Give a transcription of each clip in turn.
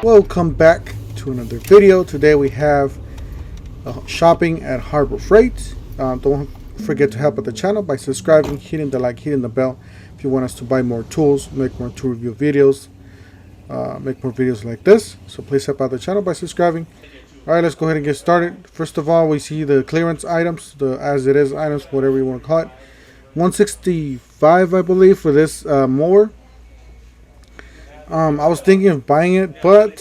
Welcome back to another video. Today we have shopping at Harbor Freight. Don't forget to help out the channel by subscribing, hitting the like, hitting the bell if you want us to buy more tools, make more tool review videos, make more videos like this. So please help out the channel by subscribing. Alright, let's go ahead and get started. First of all, we see the clearance items, the as it is items, whatever you want to call it. $165, I believe, for this mower. I was thinking of buying it, but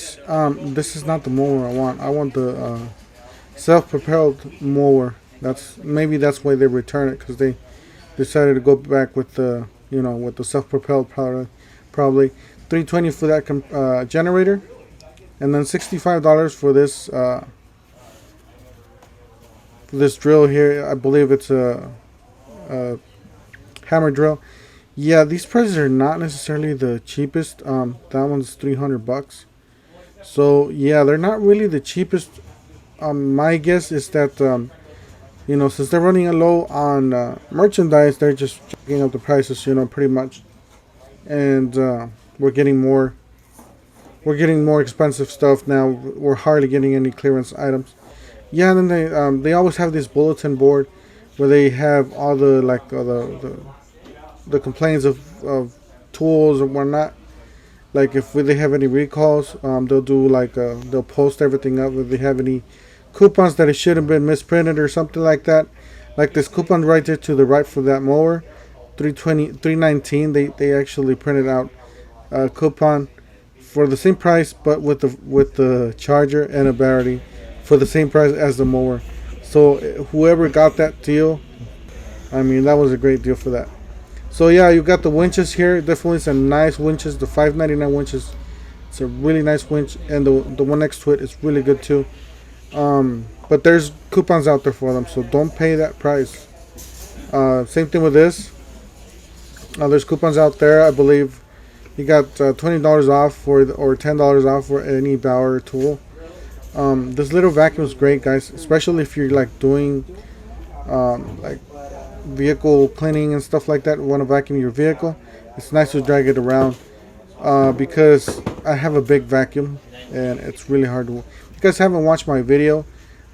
this is not the mower I want. I want the self-propelled mower. Maybe that's why they return it, because they decided to go back with the with the self-propelled probably. $320 for that generator, and then $65 for this drill here. I believe it's a hammer drill. Yeah, these prices are not necessarily the cheapest. That one's $300. So yeah, they're not really the cheapest. My guess is that since they're running low on merchandise, they're just jacking up the prices, pretty much. And we're getting more expensive stuff now. We're hardly getting any clearance items. Yeah, and then they always have this bulletin board where they have all the complaints of tools and whatnot. Like if they have any recalls, they'll do they'll post everything up. If they have any coupons that it should have been misprinted or something like that, like this coupon right there to the right for that mower, $319. They actually printed out a coupon for the same price, but with the charger and a battery for the same price as the mower. So whoever got that deal, I mean, that was a great deal for that. So yeah, you got the winches here. Definitely some nice winches. The $5.99 winches. It's a really nice winch, and the one next to it is really good too. But there's coupons out there for them, so don't pay that price. Same thing with this. There's coupons out there. I believe you got $20 off or $10 off for any Bauer tool. This little vacuum is great, guys, especially if you're doing vehicle cleaning and stuff like that. Want to vacuum your vehicle? It's nice to drag it around because I have a big vacuum and it's really hard to. If you guys haven't watched my video,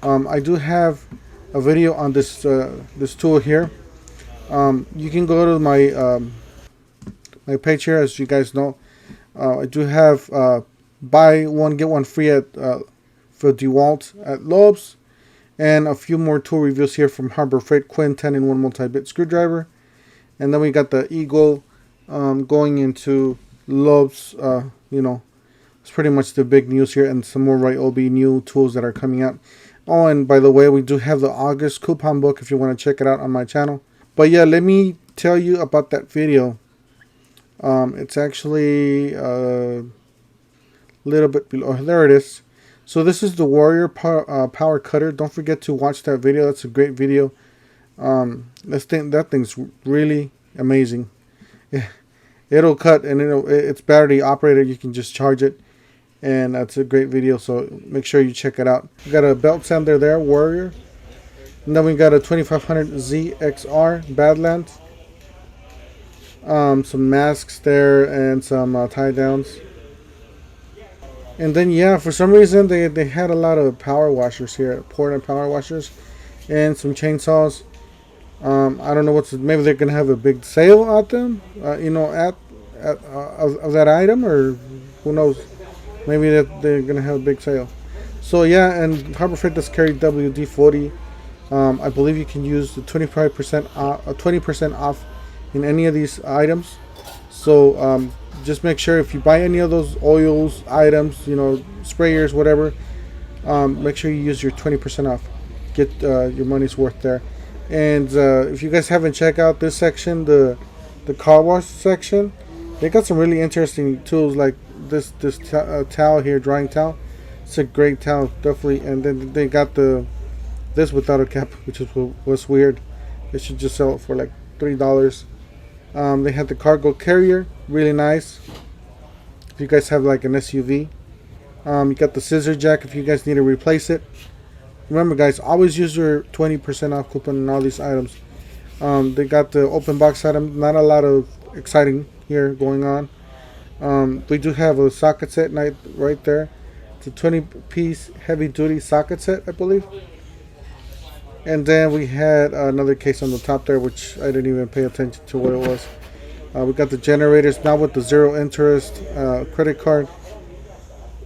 I do have a video on this tool here. You can go to my page here. As you guys know, I do have buy one get one free at for DeWalt at Lowe's. And a few more tool reviews here from Harbor Freight. Quinn 10-in-1 multi-bit screwdriver. And then we got the Eagle going into Lowe's. It's pretty much the big news here. And some more Ryobi new tools that are coming out. Oh, and by the way, we do have the August coupon book if you want to check it out on my channel. But yeah, let me tell you about that video. It's actually a little bit below. There it is. So this is the Warrior power cutter. Don't forget to watch that video. That's a great video. That thing's really amazing. It'll cut, and it's battery operated. You can just charge it, and that's a great video. So make sure you check it out. We got a belt sander there, Warrior, and then we got a 2500 ZXR Badlands. Some masks there and some tie downs. And then yeah, for some reason they had a lot of power washers here, Portland power washers, and some chainsaws. I don't know maybe they're gonna have a big sale out them, of that item, or who knows? Maybe they're gonna have a big sale. So yeah, and Harbor Freight does carry WD-40. I believe you can use the 20% off in any of these items. So just make sure if you buy any of those oils items, sprayers, whatever, make sure you use your 20% off. Get your money's worth there. And if you guys haven't checked out this section, the car wash section, they got some really interesting tools like this towel here, drying towel. It's a great towel, definitely. And then they got this without a cap, which was weird. They should just sell it for like $3. They had the cargo carrier, really nice. If you guys have like an SUV, you got the scissor jack if you guys need to replace it. Remember, guys, always use your 20% off coupon on all these items. They got the open box item. Not a lot of exciting here going on. We do have a socket set right there. It's a 20-piece heavy-duty socket set, I believe. And then we had another case on the top there, which I didn't even pay attention to what it was. We got the generators now with the zero interest credit card.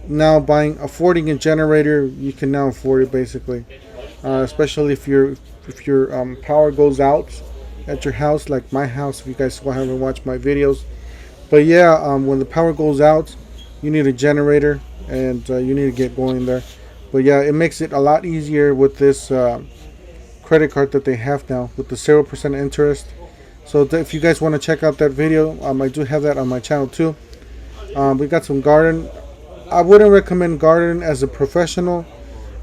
Now affording a generator, you can now afford it basically, especially if your power goes out at your house, like my house. If you guys haven't watched my videos, but yeah, when the power goes out, you need a generator and you need to get going there. But yeah, it makes it a lot easier with this credit card that they have now with the 0% interest. So if you guys want to check out that video, I do have that on my channel too. We got some garden. I wouldn't recommend garden as a professional.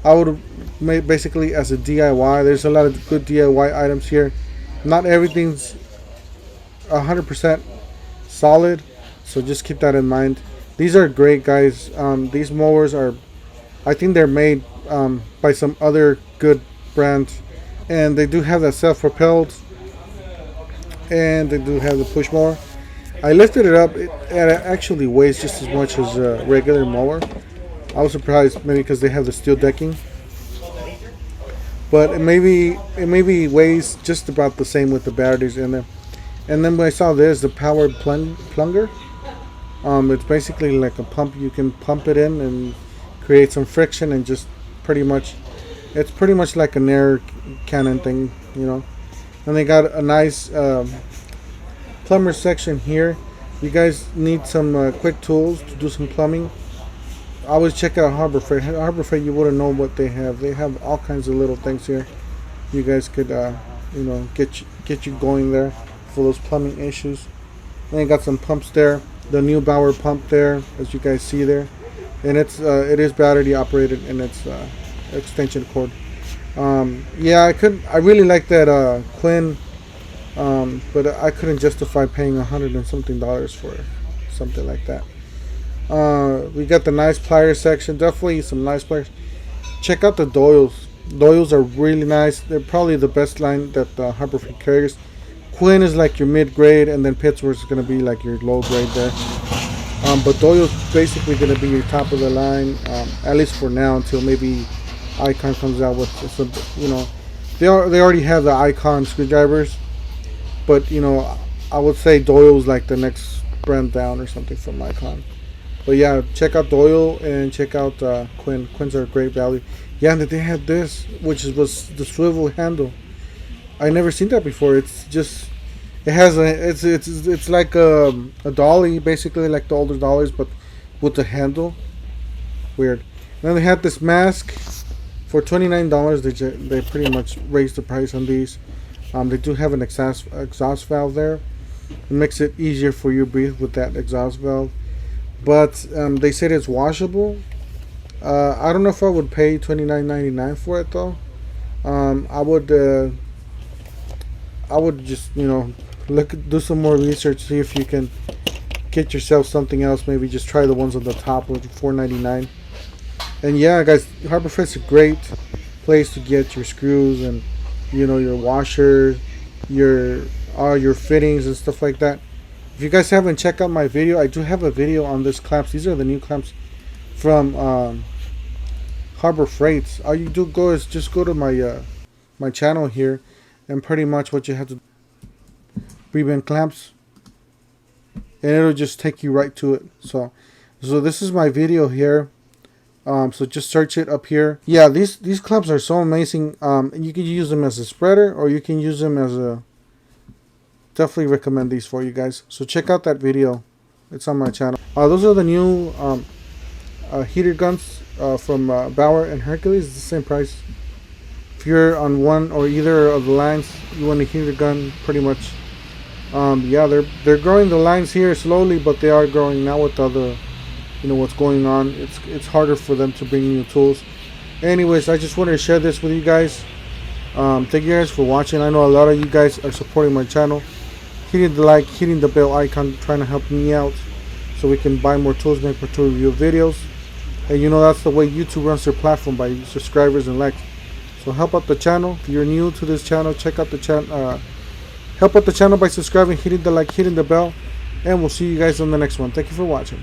I would make basically as a DIY. There's a lot of good DIY items here. Not everything's 100% solid, so just keep that in mind. These are great, guys. These mowers are, I think they're made by some other good brands, and they do have that self-propelled, and they do have the push mower. I lifted it up. It actually weighs just as much as a regular mower. I was surprised, maybe because they have the steel decking, but it maybe weighs just about the same with the batteries in there. And then when I saw this, the power plunger, it's basically like a pump. You can pump it in and create some friction, and just it's pretty much like an air cannon thing, you know. And they got a nice plumber section here. You guys need some quick tools to do some plumbing. Always check out Harbor Freight. Harbor Freight, you wouldn't know what they have. They have all kinds of little things here. You guys could, get you going there for those plumbing issues. And they got some pumps there. The new Bauer pump there, as you guys see there, and it is battery operated, and it's extension cord. Yeah, I really like that Quinn. But I couldn't justify paying $100 and something for something like that. We got the nice pliers section. Definitely some nice pliers. Check out the Doyles. Doyles are really nice. They're probably the best line that Harbor Freight carries. Quinn is like your mid-grade, and then Pittsburgh is going to be like your low grade there. But Doyle's basically going to be your top of the line, at least for now, until maybe Icon comes out with some, they already have the Icon screwdrivers. But I would say Doyle's like the next brand down or something from Icon. But yeah, check out Doyle and check out Quinn. Quinn's are a great value. Yeah, and they had this, which was the swivel handle. I never seen that before. It's like a dolly, basically like the older dollies, but with the handle. Weird. And then they had this mask for $29. They pretty much raised the price on these. They do have an exhaust valve there. It makes it easier for you to breathe with that exhaust valve. But they said it's washable. I don't know if I would pay $29.99 for it though. I would just do some more research, see if you can get yourself something else. Maybe just try the ones on the top with $4.99. And yeah, guys, Harbor Freight's a great place to get your screws and your washer, your fittings and stuff like that. If you guys haven't checked out my video, I do have a video on this clamps. These are the new clamps from Harbor Freight. All you do is just go to my channel here, and pretty much what you have to do, rebend clamps, and it'll just take you right to it. So this is my video here. So just search it up here. Yeah, these clamps are so amazing. And you can use them as a spreader, or you can use them as a. Definitely recommend these for you guys. So check out that video. It's on my channel. Those are the new heater guns from Bauer and Hercules. It's the same price. If you're on one or either of the lines, you want a heater gun, pretty much. Yeah, they're growing the lines here slowly, but they are growing now with other. What's going on. It's harder for them to bring new tools. Anyways, I just wanted to share this with you guys. Thank you guys for watching. I know a lot of you guys are supporting my channel, hitting the like, hitting the bell icon, trying to help me out so we can buy more tools, make more tool review videos. And that's the way YouTube runs their platform, by subscribers and likes. So help out the channel. If you're new to this channel, check out the channel. Help out the channel by subscribing, hitting the like, hitting the bell. and we'll see you guys on the next one. Thank you for watching.